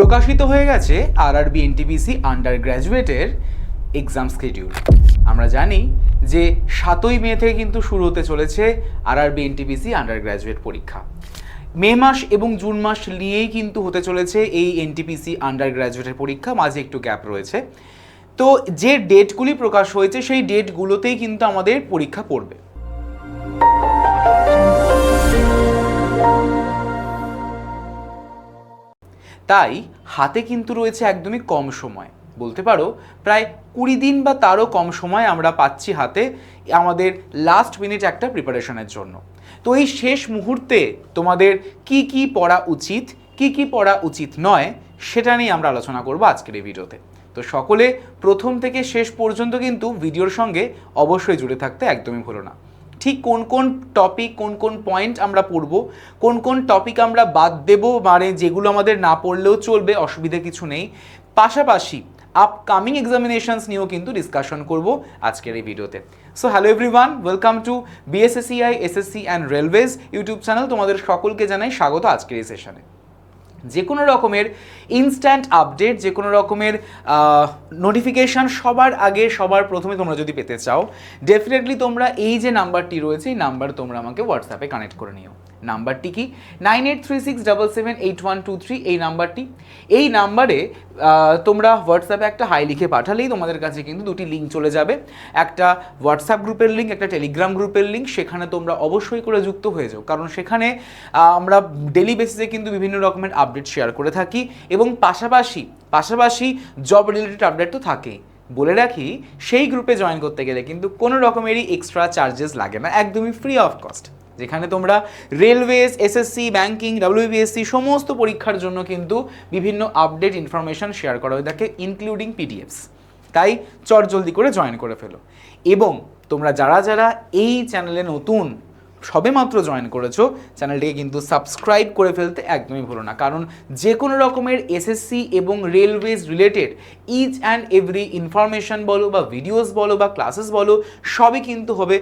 প্রকাশিত হয়ে গেছে আরআরবি এনটিপিসি আন্ডার গ্র্যাজুয়েটের এক্সাম শিডিউল। আমরা জানি যে 7ই মে থেকে কিন্তু শুরু হতে চলেছে আরআরবি এনটিপিসি আন্ডার গ্র্যাজুয়েট পরীক্ষা। মে মাস এবং জুন মাস নিয়েই কিন্তু হতে চলেছে এই এনটিপিসি আন্ডার গ্র্যাজুয়েটের পরীক্ষা, মাঝে একটু গ্যাপ রয়েছে। তো যে ডেটগুলি প্রকাশ হয়েছে সেই ডেটগুলোতেই কিন্তু আমাদের পরীক্ষা পড়বে। তাই হাতে কিন্তু রয়েছে একদমই কম সময়, বলতে পারো প্রায় 20 দিন বা তারও কম সময় আমরা পাচ্ছি হাতে আমাদের লাস্ট মিনিট একটা প্রিপারেশনের জন্য। তো এই শেষ মুহূর্তে তোমাদের কি পড়া উচিত, কি পড়া উচিত নয়, সেটা নিয়ে আমরা আলোচনা করব আজকের এই ভিডিওতে। তো সকলে প্রথম থেকে শেষ পর্যন্ত কিন্তু ভিডিওর সঙ্গে অবশ্যই জুড়ে থাকতে একদমই ভুলো না। ঠিক কোন কোন টপিক, কোন কোন পয়েন্ট আমরা পড়ব, কোন কোন টপিক আমরা বাদ দেব, মানে যেগুলো আমাদের না পড়লেও চলবে, অসুবিধা কিছু নেই। পাশাপাশি আপকামিং এক্সামিনেশনস নিয়েও কিন্তু ডিসকাশন করব আজকের এই ভিডিওতে। So hello everyone, welcome to BSSCI SSC and railways YouTube channel. তোমাদের সকলকে জানাই স্বাগত আজকের এই সেশনে। যে কোনো রকমের ইনস্ট্যান্ট আপডেট, যে কোনো রকমের নোটিফিকেশান সবার আগে সবার প্রথমে তোমরা যদি পেতে চাও, ডেফিনেটলি তোমরা এই যে নাম্বারটি রয়েছে এই নাম্বার তোমরা আমাকে হোয়াটসঅ্যাপে কানেক্ট করে নিও। নাম্বারটি কি 9836778123, এই নাম্বারটি। এই নাম্বারে তোমরা হোয়াটসঅ্যাপে একটা হাই লিখে পাঠালেই তোমাদের কাছে কিন্তু দুটি লিঙ্ক চলে যাবে, একটা হোয়াটসঅ্যাপ গ্রুপের লিঙ্ক, একটা টেলিগ্রাম গ্রুপের লিঙ্ক। সেখানে তোমরা অবশ্যই করে যুক্ত হয়ে যাও, কারণ সেখানে আমরা ডেলি বেসিসে কিন্তু বিভিন্ন রকমের আপডেট শেয়ার করে থাকি এবং পাশাপাশি জব রিলেটেড আপডেট তো থাকেই। বলে রাখি, সেই গ্রুপে জয়েন করতে গেলে কিন্তু কোনো রকমেরই এক্সট্রা চার্জেস লাগে না, একদমই ফ্রি অফ কস্ট। যেখানে তোমরা রেলওয়েজ, এসএসসি, ব্যাংকিং, ডাব্লিউবিএসসি সমস্ত পরীক্ষার জন্য কিন্তু বিভিন্ন আপডেট ইনফরমেশন শেয়ার করা হয়ে থাকে, ইনক্লুডিং পিডিএফস। তাই জলদি করে জয়েন করে ফেলো। এবং তোমরা যারা এই চ্যানেলে নতুন, সবেমাত্র জয়েন করেছো, চ্যানেলটিকে কিন্তু সাবস্ক্রাইব করে ফেলতে একদমই ভুলো না, কারণ যে কোনো রকমের এসএসসি এবং railways related each and every information বলো বা ভিডিওস বলো বা ক্লাসেস বলো, সবই কিন্তু হবে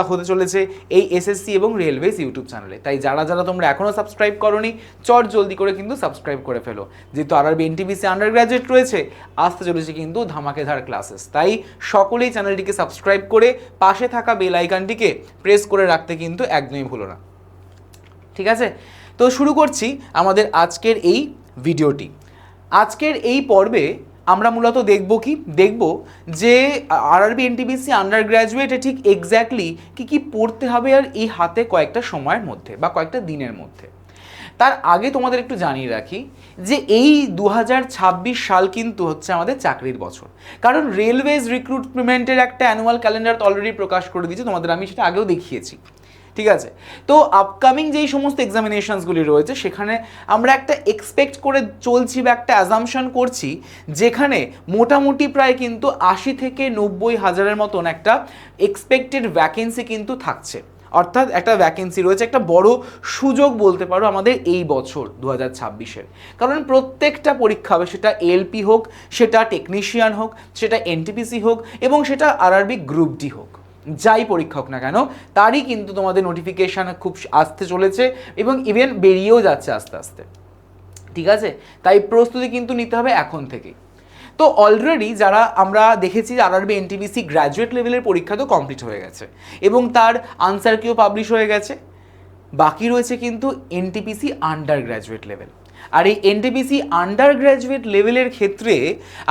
হতে চলেছে এই এসএসসি এবং রেলওয়েজ ইউটিউব চ্যানেলে। তাই যারা তোমরা এখনও সাবস্ক্রাইব করোনি, জলদি করে কিন্তু সাবস্ক্রাইব করে ফেলো। যেহেতু আরআরবি এনটিপিসি আন্ডার গ্র্যাজুয়েট রয়েছে, আসতে চলেছে কিন্তু ধামাকেধার ক্লাসেস। তাই সকলেই চ্যানেলটিকে সাবস্ক্রাইব করে পাশে থাকা বেল আইকনটিকে প্রেস করে রাখতে কিন্তু একদমই ভুলো না। ঠিক আছে, তো শুরু করছি আমাদের আজকের এই ভিডিওটি। আজকের এই পর্বে আমরা মূলত দেখব যে আরআরবি এনটিপিসি আন্ডার গ্র্যাজুয়েটে ঠিক এক্স্যাক্টলি কি পড়তে হবে আর এই হাতে কয়েকটা সময়ের মধ্যে বা কয়েকটা দিনের মধ্যে। তার আগে তোমাদের একটু জানিয়ে রাখি যে এই 2026 সাল কিন্তু হচ্ছে আমাদের চাকরির বছর, কারণ রেলওয়েজ রিক্রুটমেন্টের একটা অ্যানুয়াল ক্যালেন্ডার অলরেডি প্রকাশ করে দিয়েছে, তোমাদের আমি সেটা আগেও দেখিয়েছি। ঠিক আছে, তো আপকামিং যেই সমস্ত এক্সামিনেশনসগুলি রয়েছে সেখানে আমরা একটা এক্সপেক্ট করে চলছি বা একটা অ্যাজাম্পশন করছি, যেখানে মোটামুটি প্রায় কিন্তু 80 থেকে 90 হাজারের মতন একটা এক্সপেক্টেড ভ্যাকেন্সি কিন্তু থাকছে। অর্থাৎ একটা ভ্যাকেন্সি রয়েছে, একটা বড় সুযোগ বলতে পারো আমাদের এই বছর 2026-এর। কারণ প্রত্যেকটা পরীক্ষা হবে, সেটা এএলপি হোক, সেটা টেকনিশিয়ান হোক, সেটা এনটিপিসি হোক এবং সেটা আরআরবি গ্রুপ ডি হোক, যাই পরীক্ষা হোক না কেন, তারই কিন্তু তোমাদের নোটিফিকেশান খুব আসতে চলেছে এবং ইভেন বেরিয়েও যাচ্ছে আস্তে আস্তে। ঠিক আছে, তাই প্রস্তুতি কিন্তু নিতে হবে এখন থেকেই। তো অলরেডি যারা আমরা দেখেছি আরআরবি এনটিপিসি গ্র্যাজুয়েট লেভেলের পরীক্ষা তো কমপ্লিট হয়ে গেছে এবং তার আনসার কিও পাবলিশ হয়ে গেছে। বাকি রয়েছে কিন্তু এনটিপিসি আন্ডার গ্র্যাজুয়েট লেভেল। আর এই এনটিপিসি আন্ডার গ্র্যাজুয়েট লেভেলের ক্ষেত্রে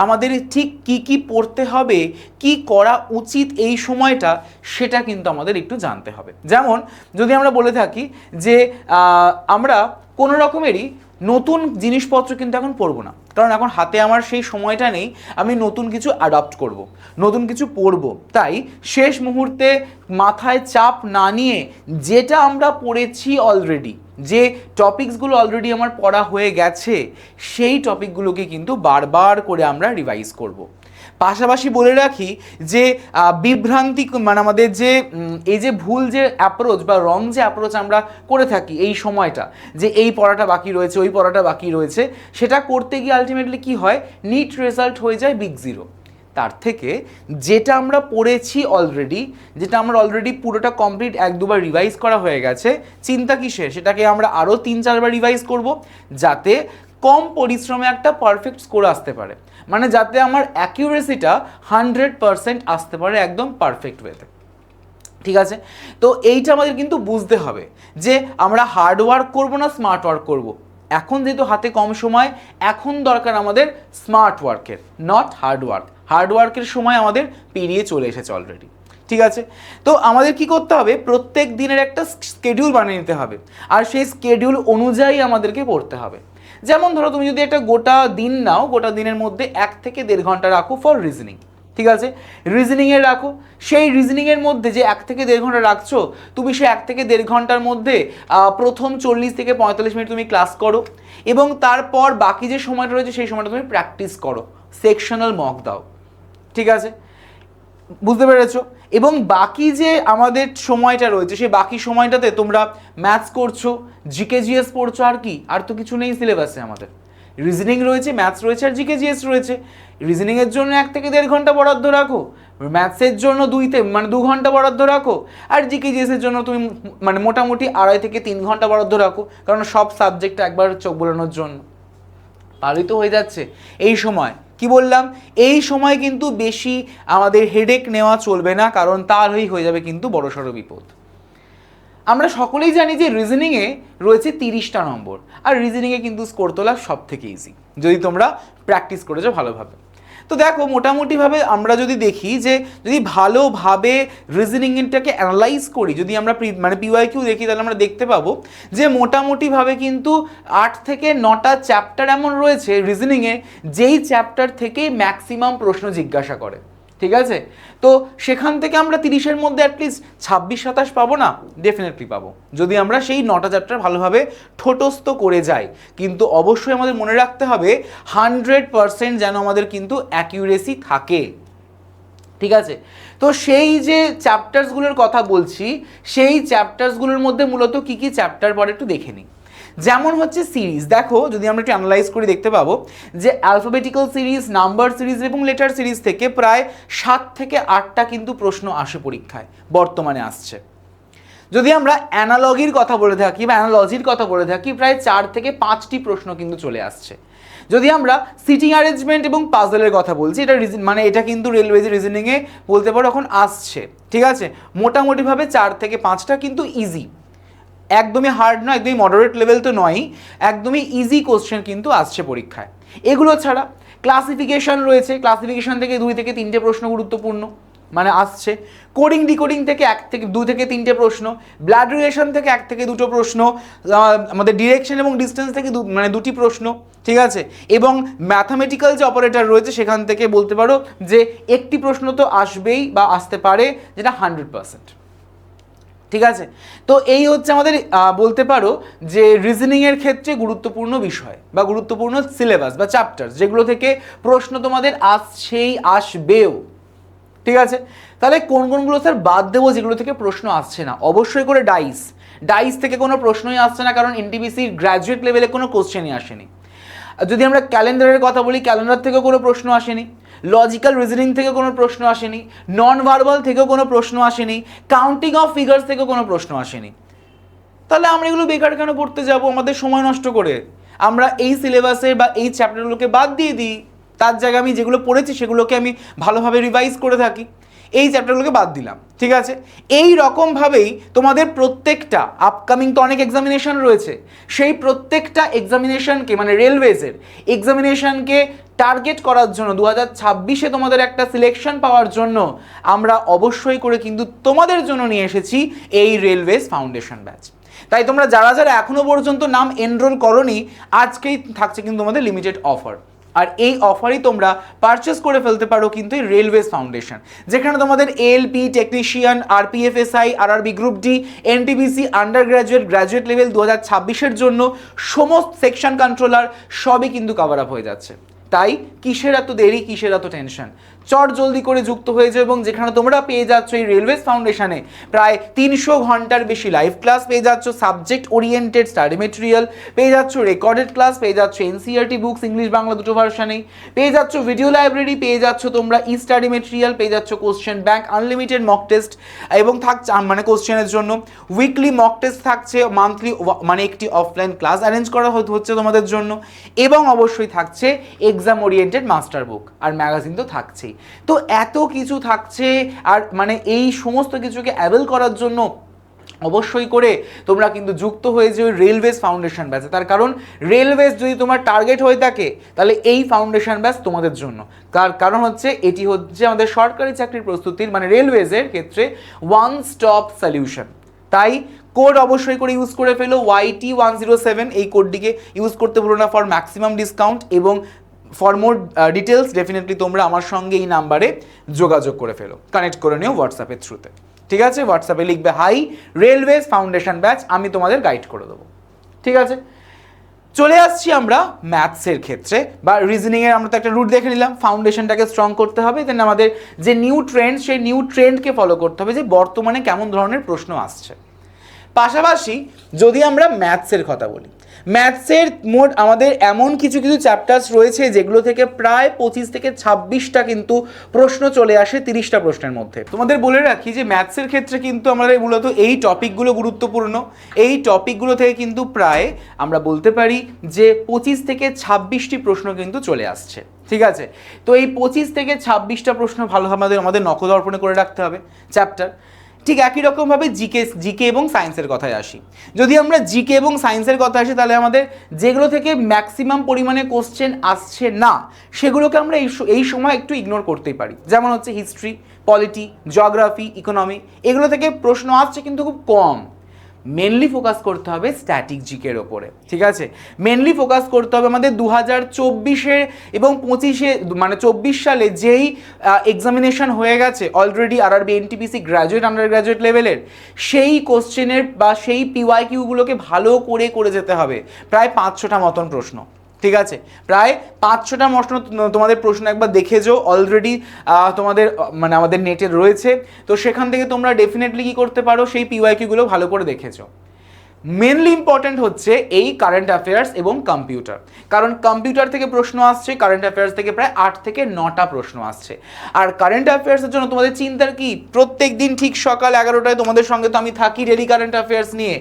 আমাদের ঠিক কি পড়তে হবে, কি করা উচিত এই সময়টা, সেটা কিন্তু আমাদের একটু জানতে হবে। যেমন যদি আমরা বলে থাকি যে আমরা কোনো রকমেরই নতুন জিনিসপত্র কিন্তু এখন পড়বো না, কারণ এখন হাতে আমার সেই সময়টা নেই আমি নতুন কিছু অ্যাডপ্ট করব, নতুন কিছু পড়ব। তাই শেষ মুহূর্তে মাথায় চাপ না নিয়ে যেটা আমরা পড়েছি অলরেডি, যে টপিকসগুলো অলরেডি আমার পড়া হয়ে গেছে, সেই টপিকগুলোকে কিন্তু বারবার করে আমরা রিভাইজ করব। পাশাপাশি বলে রাখি যে বিভ্রান্তি, মানে আমাদের যে এই যে ভুল যে অ্যাপ্রোচ বা রং যে অ্যাপ্রোচ আমরা করে থাকি এই সময়টা, যে এই পড়াটা বাকি রয়েছে, ওই পড়াটা বাকি রয়েছে, সেটা করতে গিয়ে আলটিমেটলি কি হয়, নিট রেজাল্ট হয়ে যায় বিগ জিরো। তার থেকে যেটা আমরা পড়েছি অলরেডি, যেটা আমরা অলরেডি পুরোটা কমপ্লিট 1-2বার রিভাইজ করা হয়ে গেছে, চিন্তা কিসের, সেটাকে আমরা আরও 3-4বার রিভাইজ করব, যাতে কম পরিশ্রমে একটা পারফেক্ট স্কোর আসতে পারে, মানে যাতে আমার অ্যাকিউরেসিটা 100% আসতে পারে একদম পারফেক্ট ওয়েতে। ঠিক আছে, তো এইটা আমাদের কিন্তু বুঝতে হবে যে আমরা হার্ড ওয়ার্ক করবো না স্মার্ট ওয়ার্ক করবো। এখন যেহেতু হাতে কম সময়, এখন দরকার আমাদের স্মার্ট ওয়ার্কের, নট হার্ড ওয়ার্ক। হার্ড ওয়ার্কের সময় আমাদের পেরিয়ে চলে এসেছে অলরেডি। ঠিক আছে, তো আমাদের কি করতে হবে, প্রত্যেক দিনের একটা স্কেডিউল বানিয়ে নিতে হবে, আর সেই স্কেডিউল অনুযায়ী আমাদেরকে পড়তে হবে। যেমন ধরো তুমি যদি একটা গোটা দিন নাও, গোটা দিনের মধ্যে 1 থেকে 1.5 ঘন্টা রাখো ফর রিজনিং। ঠিক আছে, রিজনিংয়ে রাখো। সেই রিজনিংয়ের মধ্যে যে 1 থেকে 1.5 ঘন্টা রাখছো, তুমি সেই 1 থেকে 1.5 ঘন্টার মধ্যে প্রথম 40 থেকে 45 মিনিট তুমি ক্লাস করো, এবং তারপর বাকি যে সময়টা রয়েছে সেই সময়টা তুমি প্র্যাকটিস করো, সেকশনাল মক দাও। ঠিক আছে, বুঝতে পেরেছো? এবং বাকি যে আমাদের সময়টা রয়েছে সেই বাকি সময়টাতে তোমরা ম্যাথস করছো, জিকে জিএস পড়ছো, আর কি, আর তো কিছু নেই সিলেবাসে আমাদের। রিজনিং রয়েছে, ম্যাথস রয়েছে, আর জিকে জিএস রয়েছে। রিজনিংয়ের জন্য 1 থেকে 1.5 ঘন্টা বরাদ্দ রাখো, ম্যাথসের জন্য 2 ঘন্টা বরাদ্দ রাখো, আর জিকে জিএসের জন্য তুমি মানে মোটামুটি 2.5 থেকে 3 ঘন্টা বরাদ্দ রাখো, কারণ সব সাবজেক্ট একবার চোখ বোলানোর জন্য। পালিত হয়ে যাচ্ছে এই সময়। কি বললাম, এই সময় কিন্তু বেশি আমাদের হেডেক নেওয়া চলবে না, কারণ তারই হয়ে যাবে কিন্তু বড়সড় বিপদ। আমরা সকলেই জানি যে রিজনিংয়ে রয়েছে 30টা নম্বর, আর রিজনিংয়ে কিন্তু স্কোর তোলা সব থেকে ইজি যদি তোমরা প্র্যাকটিস করেছো ভালোভাবে। তো দেখো মোটামুটিভাবে আমরা যদি দেখি যে যদি ভালোভাবে রিজনিংটাকে অ্যানালাইজ করি, যদি আমরা মানে পিওয়াইকিউ দেখি, তাহলে আমরা দেখতে পাবো যে মোটামুটিভাবে কিন্তু 8 থেকে 9টা চ্যাপ্টার এমন রয়েছে রিজনিংয়ে, যেই চ্যাপ্টার থেকে ম্যাক্সিমাম প্রশ্ন জিজ্ঞাসা করে। ঠিক আছে, তো সেখান থেকে আমরা 30-এর মধ্যে অ্যাটলিস্ট 26-27 পাবো না? ডেফিনেটলি পাবো, যদি আমরা সেই 9টা চ্যাপ্টার ভালোভাবে ঠোঁটস্থ করে যাই। কিন্তু অবশ্যই আমাদের মনে রাখতে হবে 100% যেন আমাদের কিন্তু অ্যাকিউরেসি থাকে। ঠিক আছে, তো সেই যে চ্যাপ্টার্সগুলোর কথা বলছি, সেই চ্যাপ্টার্সগুলোর মধ্যে মূলত কি কি চ্যাপ্টার পড়ে একটু দেখে নিই। যেমন হচ্ছে সিরিজ, দেখো যদি আমরা একটু অ্যানালাইজ করে দেখতে পাবো যে অ্যালফাবেটিক্যাল সিরিজ, নাম্বার সিরিজ এবং লেটার সিরিজ থেকে প্রায় 7 থেকে 8টা কিন্তু প্রশ্ন আসে পরীক্ষায়, বর্তমানে আসছে। যদি আমরা অ্যানালজির কথা বলে থাকি বা অ্যানালজির কথা বলে থাকি, প্রায় 4 থেকে 5টি প্রশ্ন কিন্তু চলে আসছে। যদি আমরা সিটিং অ্যারেঞ্জমেন্ট এবং পাজলের কথা বলছি, এটা মানে এটা কিন্তু রেলওয়েজ রিজনিংয়ে বলতে পারো এখন আসছে। ঠিক আছে, মোটামুটিভাবে 4 থেকে 5টা কিন্তু ইজি, একদমই হার্ড নয়, একদমই মডারেট লেভেল তো নয়, একদমই ইজি কোশ্চেন কিন্তু আসছে পরীক্ষায়। এগুলো ছাড়া ক্লাসিফিকেশন রয়েছে, ক্লাসিফিকেশন থেকে 2 থেকে 3টে প্রশ্ন গুরুত্বপূর্ণ মানে আসছে। কোডিং ডিকোডিং থেকে 2 থেকে 3টে প্রশ্ন, ব্লাড রিলেশন থেকে 1 থেকে 2টো প্রশ্ন, আমাদের ডিরেকশন এবং ডিস্টেন্স থেকে 2টি প্রশ্ন। ঠিক আছে, এবং ম্যাথামেটিক্যাল যে অপারেটর রয়েছে সেখান থেকে বলতে পারো যে 1টি প্রশ্ন তো আসবেই বা আসতে পারে, যেটা 100%। ঠিক আছে, তো এই হচ্ছে আমাদের বলতে পারো যে রিজনিংয়ের ক্ষেত্রে গুরুত্বপূর্ণ বিষয় বা গুরুত্বপূর্ণ সিলেবাস বা চ্যাপ্টার, যেগুলো থেকে প্রশ্ন তোমাদের আসছেই, আসবেও। ঠিক আছে, তাহলে কোন কোনগুলো স্যার বাদ দেবো যেগুলো থেকে প্রশ্ন আসছে না? অবশ্যই করে ডাইস থেকে কোনো প্রশ্নই আসছে না, কারণ এনটিপিসির গ্র্যাজুয়েট লেভেলে কোনো কোশ্চেনই আসেনি। যদি আমরা ক্যালেন্ডারের কথা বলি, ক্যালেন্ডার থেকেও কোনো প্রশ্ন আসেনি, লজিক্যাল রিজনিং থেকে কোনো প্রশ্ন আসেনি, নন ভার্বাল থেকেও কোনো প্রশ্ন আসেনি, কাউন্টিং অফ ফিগার্স থেকেও কোনো প্রশ্ন আসেনি। তাহলে আমরা এগুলো বেকার কেন পড়তে যাব আমাদের সময় নষ্ট করে? আমরা এই সিলেবাসের বা এই চ্যাপ্টারগুলোকে বাদ দিয়ে দিই, তার জায়গায় আমি যেগুলো পড়েছি সেগুলোকে আমি ভালোভাবে রিভাইজ করে থাকি, এই চ্যাপ্টারগুলোকে বাদ দিলাম। ঠিক আছে, এই রকমভাবেই তোমাদের প্রত্যেকটা আপকামিং তো অনেক এক্সামিনেশন রয়েছে, সেই প্রত্যেকটা এক্সামিনেশনকে মানে রেলওয়েজের এক্সামিনেশনকে টার্গেট করার জন্য 2026-এ তোমাদের একটা সিলেকশন পাওয়ার জন্য আমরা অবশ্যই করে কিন্তু তোমাদের জন্য নিয়ে এসেছি এই রেলওয়েজ ফাউন্ডেশন ব্যাচ। তাই তোমরা যারা যারা এখনো পর্যন্ত নাম এনরোল করোনি, আজকেই থাকছে কিন্তু তোমাদের লিমিটেড অফার, আর এই অফারই তোমরা পারচেস করে ফেলতে পারো কিন্তু এই রেলওয়েজ ফাউন্ডেশন, যেখানে তোমাদের ALP, technician, RPF SI, RRB group D, NTPC, under graduate, graduate level 2026-এর জন্য সমস্ত সেকশন কন্ট্রোলার সবই কিন্তু কভার আপ হয়ে যাচ্ছে। তাই কিসের এত দেরি, কিসের এত টেনশন? চট জলদি করে যুক্ত হয়ে যাও, এবং যেখানে তোমরা পেয়ে যাচ্ছ এই রেলওয়েজ ফাউন্ডেশনে প্রায় 300 ঘন্টার বেশি লাইভ ক্লাস পেয়ে যাচ্ছ, সাবজেক্ট ওরিয়েন্টেড স্টাডি মেটেরিয়াল পেয়ে যাচ্ছ, রেকর্ডেড ক্লাস পেয়ে যাচ্ছ, এনসিইআরটি বুকস ইংলিশ বাংলা দুটো ভার্সানেই পেয়ে যাচ্ছ, ভিডিও লাইব্রেরি পেয়ে যাচ্ছ তোমরা, ই স্টাডি মেটেরিয়াল পেয়ে যাচ্ছ, question bank, unlimited mock test এবং থাকছে মানে কোশ্চেনের জন্য উইকলি মক টেস্ট থাকছে, মান্থলি মানে একটি অফলাইন ক্লাস অ্যারেঞ্জ করা হচ্ছে তোমাদের জন্য, এবং অবশ্যই থাকছে এক্সাম ওরিয়েন্টেড মাস্টার বুক আর ম্যাগাজিন তো থাকছেই। তো এত কিছু থাকছে, আর মানে এই সমস্ত কিছুকে অ্যাভেল করার জন্য অবশ্যই করে তোমরা কিন্তু যুক্ত হয়ে যে রেলওয়েজ ফাউন্ডেশন ব্যাচে। তার কারণ রেলওয়েজ যদি তোমার টার্গেট হয়ে থাকে তাহলে এই ফাউন্ডেশন ব্যাচ তোমাদের জন্য। তার কারণ হচ্ছে এটি হচ্ছে আমাদের সরকারি চাকরির প্রস্তুতির মানে রেলওয়েজের ক্ষেত্রে ওয়ান স্টপ সলিউশন। তাই কোড অবশ্যই করে ইউজ করে ফেলো YT107, এই কোডটিকে ইউজ করতে ভুলো না ফর ম্যাক্সিমাম ডিসকাউন্ট, এবং ফর মোর ডিটেলস ডেফিনেটলি তোমরা আমার সঙ্গে এই নাম্বারে যোগাযোগ করে ফেলো, কানেক্ট করে নিও হোয়াটসঅ্যাপের থ্রুতে। ঠিক আছে, হোয়াটসঅ্যাপে লিখবে হাই রেলওয়েজ ফাউন্ডেশন ব্যাচ, আমি তোমাদের গাইড করে দেবো। ঠিক আছে, চলে আসছি আমরা ম্যাথসের ক্ষেত্রে বা রিজনিংয়ের। আমরা তো একটা রুট দেখে নিলাম, ফাউন্ডেশনটাকে স্ট্রং করতে হবে, দেন আমাদের যে নিউ ট্রেন্ড সেই নিউ ট্রেন্ডকে ফলো করতে হবে যে বর্তমানে কেমন ধরনের প্রশ্ন আসছে। পাশাপাশি যদি আমরা ম্যাথসের কথা বলি, ম্যাথসের মোট আমাদের এমন কিছু কিছু চ্যাপ্টার্স রয়েছে যেগুলো থেকে প্রায় 25 থেকে 26টা কিন্তু প্রশ্ন চলে আসে 30টা প্রশ্নের মধ্যে। তোমাদের বলে রাখি যে ম্যাথসের ক্ষেত্রে কিন্তু আমাদের মূলত এই টপিকগুলো গুরুত্বপূর্ণ, এই টপিকগুলো থেকে কিন্তু প্রায় আমরা বলতে পারি যে 25 থেকে 26টি প্রশ্ন কিন্তু চলে আসছে। ঠিক আছে, তো এই 25 থেকে 26টা প্রশ্ন ভালোভাবে আমাদের নখদর্পণে করে রাখতে হবে চ্যাপ্টার। ঠিক একই রকমভাবে জিকে এবং সায়েন্সের কথায় আসি। যদি আমরা জিকে এবং সায়েন্সের কথা আসি তাহলে আমাদের যেগুলো থেকে ম্যাক্সিমাম পরিমাণে কোশ্চেন আসছে না সেগুলোকে আমরা এই সময় একটু ইগনোর করতেই পারি। যেমন হচ্ছে হিস্ট্রি, পলিটি, জিওগ্রাফি, ইকোনমি, এগুলো থেকে প্রশ্ন আসছে কিন্তু খুব কম। মেনলি ফোকাস করতে হবে স্ট্যাটিক জিকের ওপরে। ঠিক আছে, মেনলি ফোকাস করতে হবে আমাদের 2024 এবং 25 মানে 24 সালে যেই এক্সামিনেশন হয়ে গেছে already RRB NTPC graduate under graduate লেভেলের, সেই কোশ্চেনের বা সেই PYQগুলোকে ভালো করে যেতে হবে। প্রায় 5-6টা মতন প্রশ্ন। ঠিক আছে, প্রায় 5-6টা তোমাদের প্রশ্ন একবার দেখে যাও, অলরেডি তোমাদের মানে আমাদের নেটে রয়েছে, তো সেখান থেকে তোমরা ডেফিনেটলি কি করতে পারো, সেই PYQগুলো ভালো করে দেখেছো। মেনলি ইম্পর্টেন্ট হচ্ছে এই কারেন্ট অ্যাফেয়ার্স এবং কম্পিউটার, কারণ কম্পিউটার থেকে প্রশ্ন আসছে, কারেন্ট অ্যাফেয়ার্স থেকে প্রায় 8 থেকে 9টা প্রশ্ন আসছে। আর কারেন্ট অ্যাফেয়ার্সের জন্য তোমাদের চিন্তার কি, প্রত্যেক দিন ঠিক সকাল 11টায় তোমাদের সঙ্গে তো আমি থাকি ডেলি কারেন্ট অ্যাফেয়ার্স নিয়ে,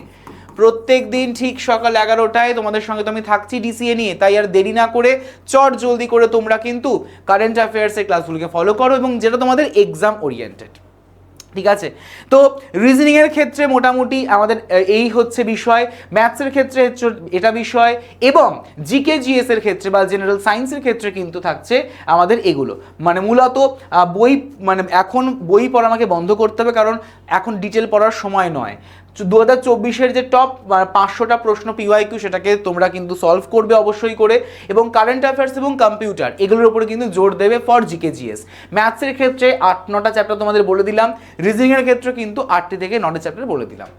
প্রত্যেক দিন ঠিক সকাল 11টায় তোমাদের সঙ্গে তো আমি থাকছি DCA নিয়ে। তাই আর দেরি না করে চট জলদি করে তোমরা কিন্তু কারেন্ট অ্যাফেয়ার্সের ক্লাসগুলোকে ফলো করো, এবং যেটা তোমাদের এক্সাম ওরিয়েন্টেড। ঠিক আছে, তো রিজনিংয়ের ক্ষেত্রে মোটামুটি আমাদের এই হচ্ছে বিষয়, ম্যাথসের ক্ষেত্রে এটা বিষয়, এবং জিকে জিএস এর ক্ষেত্রে বা জেনারেল সায়েন্সের ক্ষেত্রে কিন্তু থাকছে আমাদের এগুলো। মানে মূলত বই মানে এখন বই পড়া আমাকে বন্ধ করতে হবে, কারণ এখন ডিটেল পড়ার সময় নয়। 2024 যে টপ 500টা প্রশ্ন PYQ সেটাকে তোমরা কিন্তু সলভ করবে অবশ্যই করে, এবং কারেন্ট অ্যাফেয়ার্স এবং কম্পিউটার এগুলোর উপরে কিন্তু জোর দেবে ফর জিকে জিএস। ম্যাথসের ক্ষেত্রে 8-9টা চ্যাপ্টার তোমাদের বলে দিলাম, রিজনিংয়ের ক্ষেত্রে কিন্তু 8টি থেকে 9টা চ্যাপ্টার বলে দিলাম।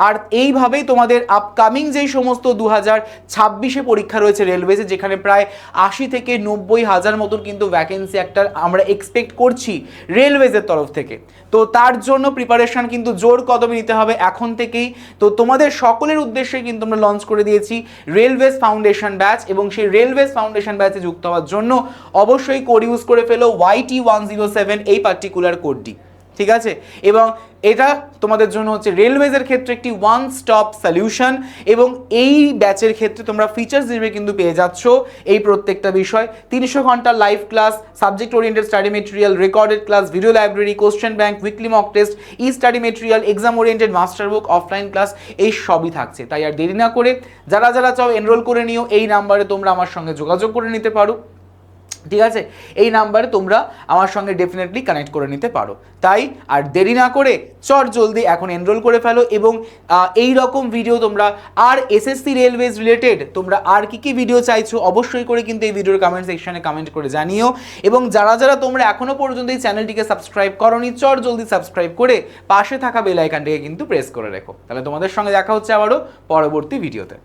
আর এইভাবেই তোমাদের আপকামিং যেই সমস্ত 2026 পরীক্ষা রয়েছে রেলওয়েজে, যেখানে প্রায় 80 থেকে 90 হাজার মতন কিন্তু ভ্যাকেন্সি একটা আমরা এক্সপেক্ট করছি রেলওয়েজের তরফ থেকে, তো তার জন্য প্রিপারেশন কিন্তু জোর কদমে নিতে হবে এখন থেকেই। তো তোমাদের সকলের উদ্দেশ্যে কিন্তু আমরা লঞ্চ করে দিয়েছি রেলওয়েজ ফাউন্ডেশন ব্যাচ, এবং সেই রেলওয়েজ ফাউন্ডেশন ব্যাচে যুক্ত হওয়ার জন্য অবশ্যই কোড ইউজ করে ফেলো YT107, এই পার্টিকুলার কোডটি। ঠিক আছে, এবং এটা তোমাদের জন্য হচ্ছে রেলওয়েজের ক্ষেত্রে একটি ওয়ান স্টপ সলিউশন, এবং এই ব্যাচের ক্ষেত্রে তোমরা ফিচার্স হিসেবে কিন্তু পেয়ে যাচ্ছ এই প্রত্যেকটা বিষয় 300 ঘন্টা live class, subject oriented study material, recorded class, video library, question bank, weekly mock test, e study material, exam oriented master book, offline class, এই সবই থাকছে। তাই আর দেরি না করে যারা যারা চাও এনরোল করে নিও, এই নাম্বারে তোমরা আমার সঙ্গে যোগাযোগ করে নিতে পারো। ঠিক আছে, এই নাম্বারে তোমরা আমার সঙ্গে ডেফিনেটলি কানেক্ট করে নিতে পারো। তাই আর দেরি না করে চট জলদি এখন এনরোল করে ফেলো, এবং এই রকম ভিডিও তোমরা আর SSC রেলওয়েজ রিলেটেড তোমরা আর কি ভিডিও চাইছো অবশ্যই করে কিন্তু এই ভিডিওর কমেন্ট সেকশনে কমেন্ট করে জানিও, এবং যারা যারা তোমরা এখনো পর্যন্ত এই চ্যানেলটিকে সাবস্ক্রাইব করোনি চট জলদি সাবস্ক্রাইব করে পাশে থাকা বেল আইকনটিকে কিন্তু প্রেস করে রেখো। তাহলে তোমাদের সঙ্গে দেখা হচ্ছে আবারও পরবর্তী ভিডিওতে।